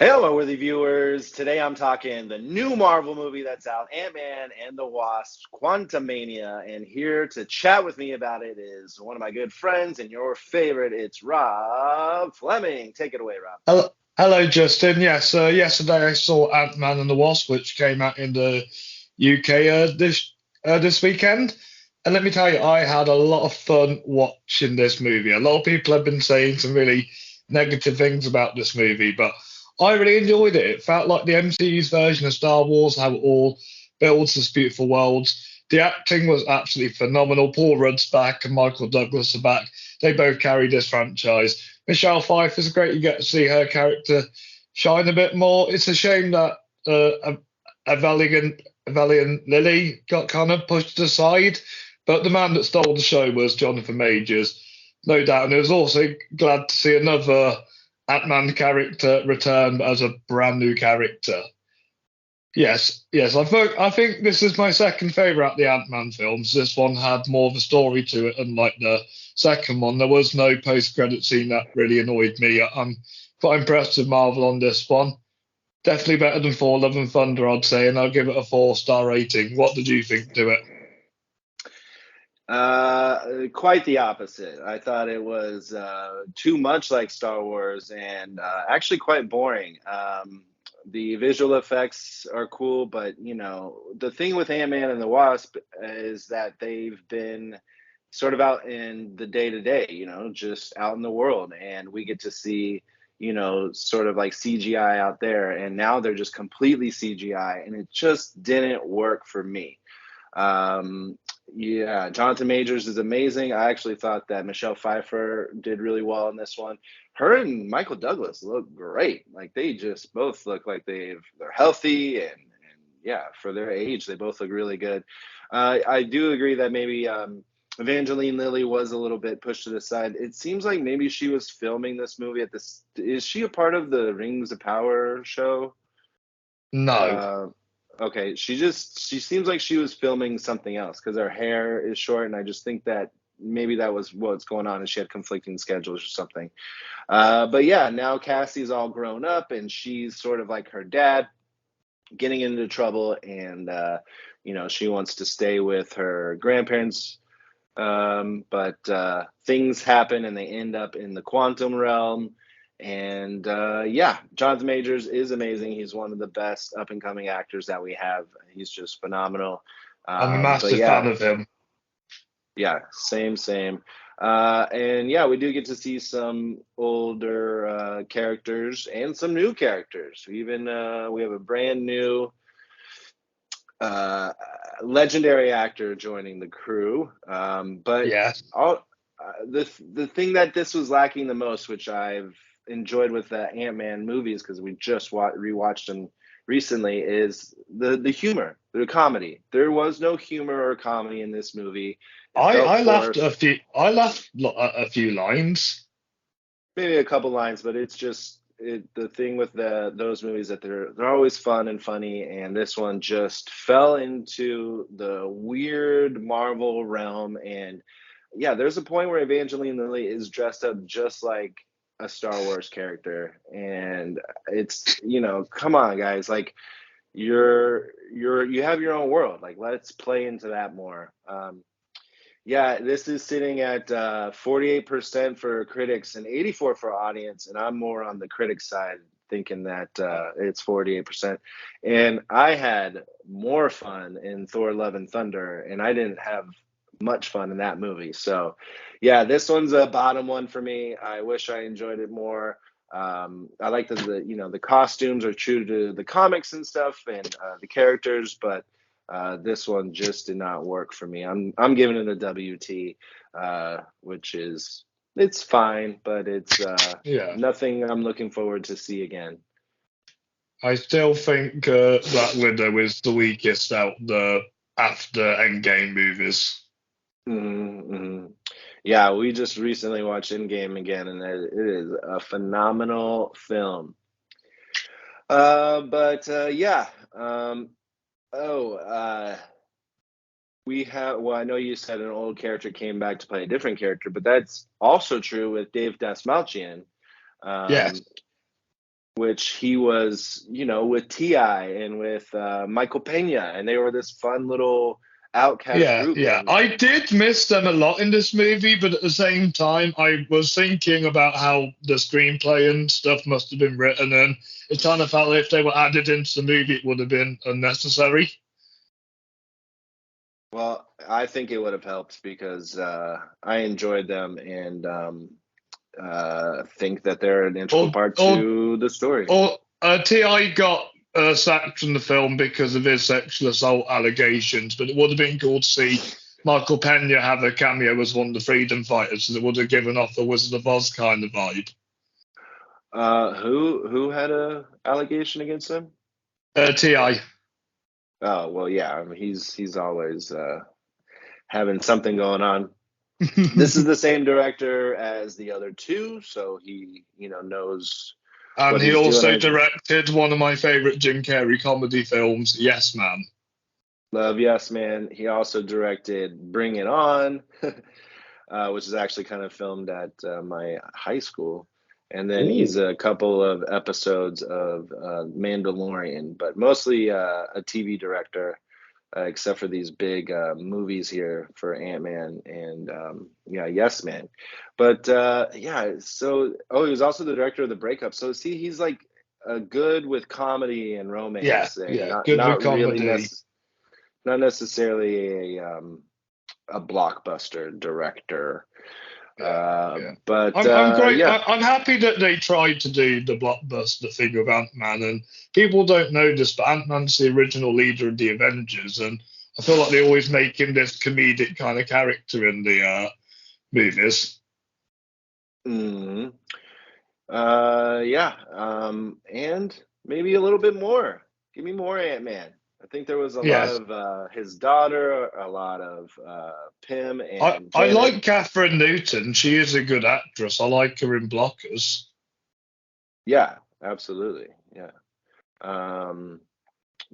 Hello, worthy viewers. Today I'm talking the new Marvel movie that's out, Antman and the Wasp, Quantumania. And here to chat with me about it is one of my good friends and your favorite. It's Rob Fleming. Take it away, Rob. Hello, Justin. Yes, yesterday I saw Ant-Man and the Wasp, which came out in the UK this weekend. And let me tell you, I had a lot of fun watching this movie. A lot of people have been saying some really negative things about this movie, but I really enjoyed it. It felt like the MCU's version of Star Wars, how it all builds this beautiful world. The acting was absolutely phenomenal. Paul Rudd's back and Michael Douglas are back. They both carry this franchise. Michelle Pfeiffer is great. You get to see her character shine a bit more. It's a shame that a valiant Lily got kind of pushed aside, but the man that stole the show was Jonathan Majors, no doubt. And it was also glad to see another Ant-Man character return as a brand new character. Yes. I think this is my second favourite of the Ant-Man films. This one had more of a story to it, unlike the second one. There was no post-credit scene that really annoyed me. I'm quite impressed with Marvel on this one. Definitely better than Thor: Love and Thunder, I'd say, and I'll give it a 4-star rating. What did you think to it? Quite the opposite. I thought it was too much like Star Wars and actually quite boring. The visual effects are cool, but the thing with Ant-Man and the Wasp is that they've been sort of out in the day to day, just out in the world, and we get to see, sort of like CGI out there, and now they're just completely CGI, and it just didn't work for me. Yeah, Jonathan Majors is amazing. I actually thought that Michelle Pfeiffer did really well in this one. Her and Michael Douglas look great. Like they just both look like they're healthy and yeah, for their age, they both look really good. I do agree that maybe Evangeline Lilly was a little bit pushed to the side. It seems like maybe she was filming this movie at this. Is she a part of the Rings of Power show? No. Uh, okay, she seems like she was filming something else because her hair is short, and I just think that maybe that was what's going on, and she had conflicting schedules or something. But yeah, now Cassie's all grown up, and she's sort of like her dad, getting into trouble, and she wants to stay with her grandparents. But things happen, and they end up in the quantum realm. And yeah, Jonathan Majors is amazing. He's one of the best up and coming actors that we have. He's just phenomenal. I'm a But massive fan yeah, of him. yeah, same. And yeah, we do get to see some older characters and some new characters. We have a brand new uh, legendary actor joining the crew. But Yes. all the thing that this was lacking the most, which I've enjoyed with the Ant-Man movies because we just rewatched them recently, is the humor, the comedy. There was no humor or comedy in this movie. It I felt I laughed a forced. few. I laughed a few lines. Maybe a couple lines, but it's just the thing with those movies that they're always fun and funny, and this one just fell into the weird Marvel realm. And yeah, there's a point where Evangeline Lilly is dressed up just like a Star Wars character, and it's come on, guys, like you have your own world, like let's play into that more. Yeah, this is sitting at 48% for critics and 84 for audience, and I'm more on the critics side, thinking that it's 48%. And I had more fun in Thor: Love and Thunder, and I didn't have much fun in that movie. So, yeah, this one's a bottom one for me. I wish I enjoyed it more. I like that the costumes are true to the comics and stuff, and the characters, but this one just did not work for me. I'm giving it a WT, which is it's fine, but it's Yeah. nothing I'm looking forward to see again. I still think that Widow is the weakest out the after Endgame movies. Mm-hmm. Yeah, we just recently watched Endgame again, and it is a phenomenal film. But yeah. Oh, we have, well, I know you said an old character came back to play a different character, but that's also true with Dave Dastmalchian, Yes. um, which he was, with T.I. and with Michael Pena, and they were this fun little outcast Yeah, group. yeah. And I did miss them a lot in this movie, but at the same time, I was thinking about how the screenplay and stuff must have been written, and it kind of felt like if they were added into the movie, it would have been unnecessary. well, I think it would have helped because I enjoyed them and think that they're an integral Or, part or, to the story. or Ti got sacked from the film because of his sexual assault allegations, but it would have been cool to see Michael Pena have a cameo as one of the freedom fighters, so it would have given off a Wizard of Oz kind of vibe. Who had a allegation against him? Ti. Oh well, yeah. I mean, he's always having something going on. This is the same director as the other two, so he knows And what he he's doing. also I directed one of my favorite Jim Carrey comedy films, Yes Man. love Yes Man. He also directed Bring It On, which is actually kind of filmed at my high school. And then he's Ooh. a couple of episodes of Mandalorian, but mostly a TV director, except for these big movies here for Antman and Yes Man. But yeah, so he was also the director of The Breakup. So see, he's like good with comedy and Yeah, romance, and yeah. not Good with not really comedy. not necessarily a blockbuster director. Yeah, yeah. But I'm great. yeah. I'm happy that they tried to do the blockbuster thing with Ant-Man, and people don't know this, but Ant-Man's the original leader of the Avengers, and I feel like they always make him this comedic kind of character in the movies. Mhm. Yeah, and maybe a little bit more. Give me more Ant-Man. I think there was a lot Yes, of his daughter, a lot of Pym and I Janet. like Catherine Newton. She is a good actress. I like her in Blockers. Yeah, absolutely. Yeah. Um,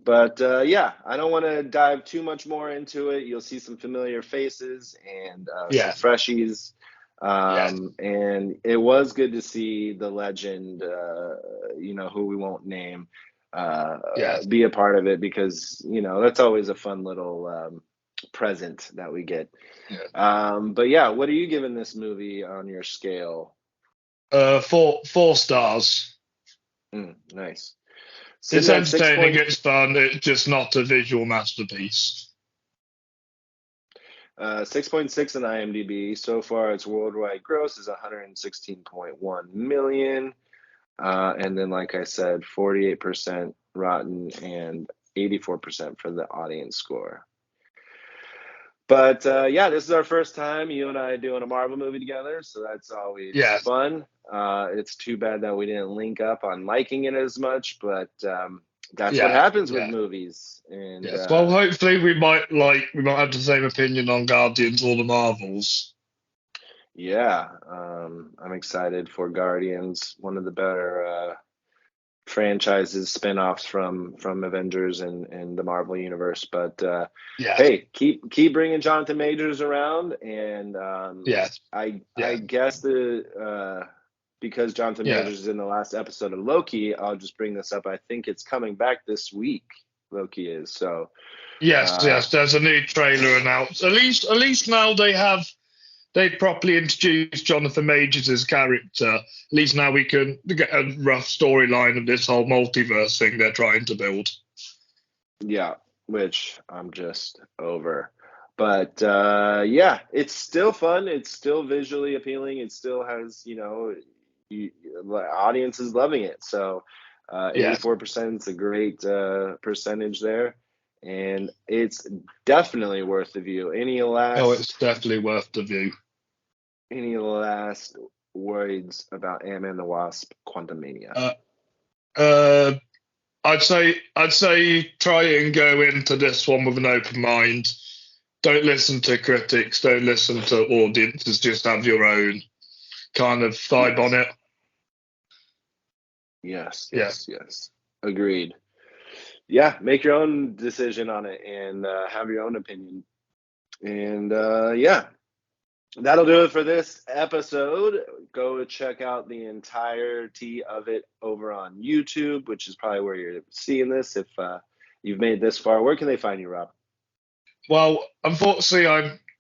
but yeah, I don't want to dive too much more into it. You'll see some familiar faces and some Yeah, freshies. yeah, And it was good to see the legend, who we won't name, yeah. be a part of it because, that's always a fun little present that we get. Yeah. But yeah, what are you giving this movie on your scale? Four stars. Nice. It's Sitting at six entertaining. point It's fun. It's just not a visual masterpiece. 6.6 in IMDb. So far, its worldwide gross is 116.1 million. And then, like I said, 48% Rotten and 84% for the audience score. But yeah, this is our first time you and I doing a Marvel movie together, so that's always Yeah, fun. It's too bad that we didn't link up on liking it as much, but that's what yeah, happens with yeah. movies. And Yes. Well, hopefully we might have the same opinion on Guardians or the Marvels. yeah, I'm excited for Guardians, one of the better franchises, spin-offs from Avengers and the Marvel universe. But Yeah, hey, keep bringing Jonathan Majors around, and yeah, I yeah, guess because Jonathan yeah. Majors is in the last episode of Loki, I'll just bring this up. I think it's coming back this week. Loki is so. Yes, Uh, yes. There's a new trailer announced. At least now they properly introduced Jonathan Majors' character. At least now we can get a rough storyline of this whole multiverse thing they're trying to build. Yeah, which I'm just over. But yeah, it's still fun. It's still visually appealing. It still has, audience is loving it. So Yeah. 84% is a great percentage there. And it's definitely worth the view. Oh, it's definitely worth the view. Any last words about Ant-Man the Wasp: Quantumania? Uh, uh, I'd say try and go into this one with an open mind. Don't listen to critics. Don't listen to audiences. Just have your own kind of vibe on Yes. it. Yes, Yeah. yes, yes. Agreed. Yeah, make your own decision on it and have your own opinion. And yeah, That'll do it for this episode. Go check out the entirety of it over on YouTube, which is probably where you're seeing this. If you've made this far, where can they find you, Rob? Well, unfortunately,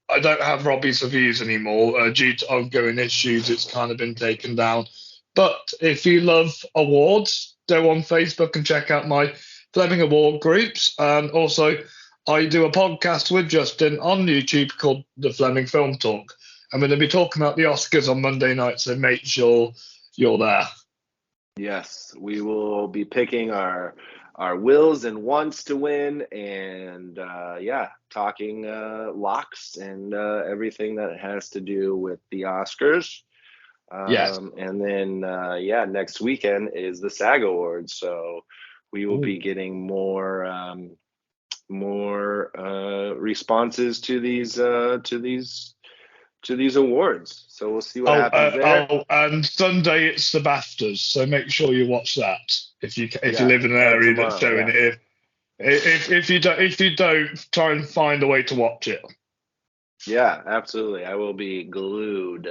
I don't have Robbie's reviews anymore due to ongoing issues. It's kind of been taken down. But if you love awards, go on Facebook and check out my Fleming Award groups. And also, I do a podcast with Justin on YouTube called the Fleming Film Talk. I'm going to be talking about the Oscars on Monday night, so make sure you're there. Yes, we will be picking our wills and wants to win, and yeah, talking locks and everything that has to do with the Oscars. Yes. And then yeah, next weekend is the SAG Awards, so we will Ooh. be getting more responses to these awards. So we'll see what happens there. And Sunday it's the BAFTAs, so make sure you watch that if you Yeah, live in an area that's tomorrow. showing Yeah. it. If you don't, try and find a way to watch it. Yeah, absolutely. I will be glued.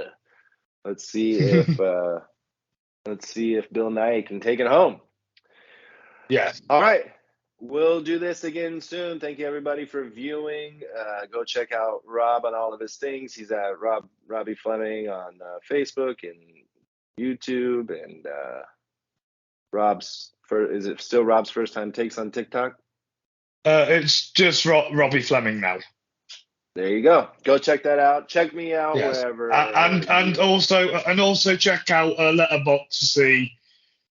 Let's see if Bill Nye can take it home. Yeah. All right. We'll do this again soon. Thank you everybody for viewing. Go check out Rob on all of his things. He's at Robbie Fleming on Facebook and YouTube, and is it still Rob's first time takes on TikTok? It's just Robbie Fleming now. There you go. Go check that out. Check me out Yes. wherever. And also check out Letterboxd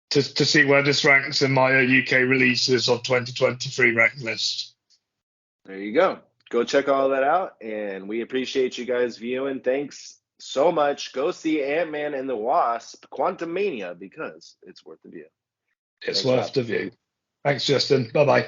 to see where this ranks in my UK releases of 2023 rank list. There you go. Go check all that out, and we appreciate you guys viewing. Thanks so much. Go see Ant-Man and the Wasp, Quantumania, because it's worth the view. It's Thanks, worth Rob. the view. Thanks, Justin. Bye bye.